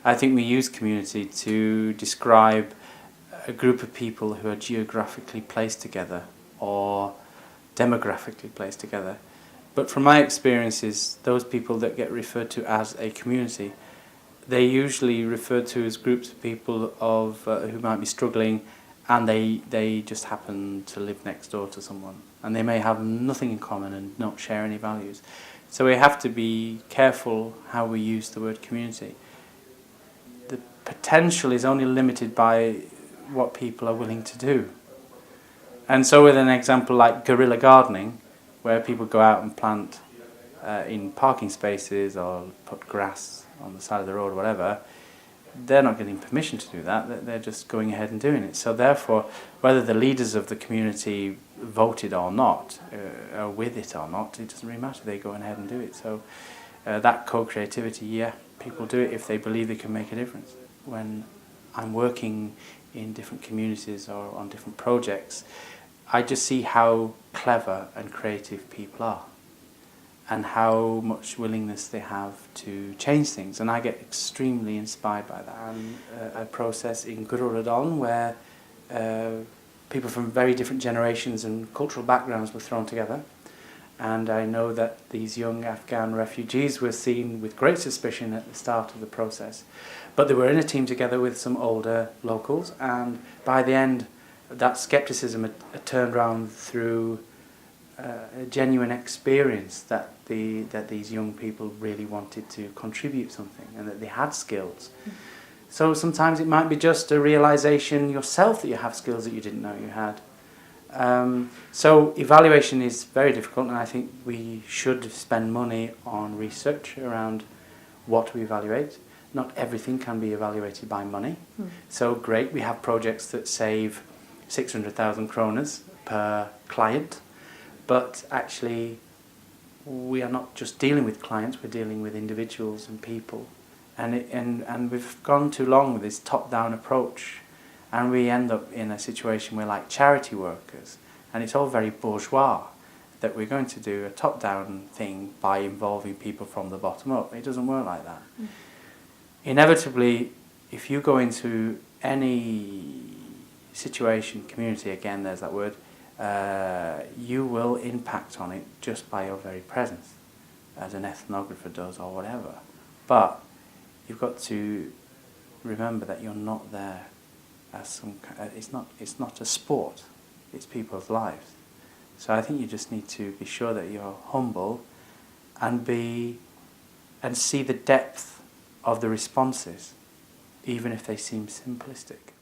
I think we use community to describe a group of people who are geographically placed together or demographically placed together. But from my experiences, those people that get referred to as a community, they're usually referred to as groups of people who might be struggling, and they just happen to live next door to someone, and they may have nothing in common and not share any values. So we have to be careful how we use the word community. The potential is only limited by what people are willing to do. And so with an example like guerrilla gardening, where people go out and plant in parking spaces or put grass on the side of the road or whatever, they're not getting permission to do that. They're just going ahead and doing it. So therefore, whether the leaders of the community voted or not, or with it or not, it doesn't really matter. They go ahead and do it. So that co-creativity, yeah, people do it if they believe they can make a difference. When I'm working in different communities or on different projects, I just see how clever and creative people are and how much willingness they have to change things, and I get extremely inspired by that. A process in Gurudon where people from very different generations and cultural backgrounds were thrown together, and I know that these young Afghan refugees were seen with great suspicion at the start of the process, but they were in a team together with some older locals, and by the end that scepticism had turned around through a genuine experience that these young people really wanted to contribute something and that they had skills. So sometimes it might be just a realization yourself that you have skills that you didn't know you had. So evaluation is very difficult, and I think we should spend money on research around what we evaluate. Not everything can be evaluated by money. So great, we have projects that save 600,000 kroners per client, but actually we are not just dealing with clients, we're dealing with individuals and people, and we've gone too long with this top-down approach, and we end up in a situation where, like charity workers, and it's all very bourgeois, that we're going to do a top-down thing by involving people from the bottom up. It doesn't work like that. Inevitably, if you go into any situation, community, again there's that word, you will impact on it just by your very presence, as an ethnographer does or whatever. But you've got to remember that you're not there as some it's not a sport, it's people's lives. So I think you just need to be sure that you're humble and see the depth of the responses, even if they seem simplistic.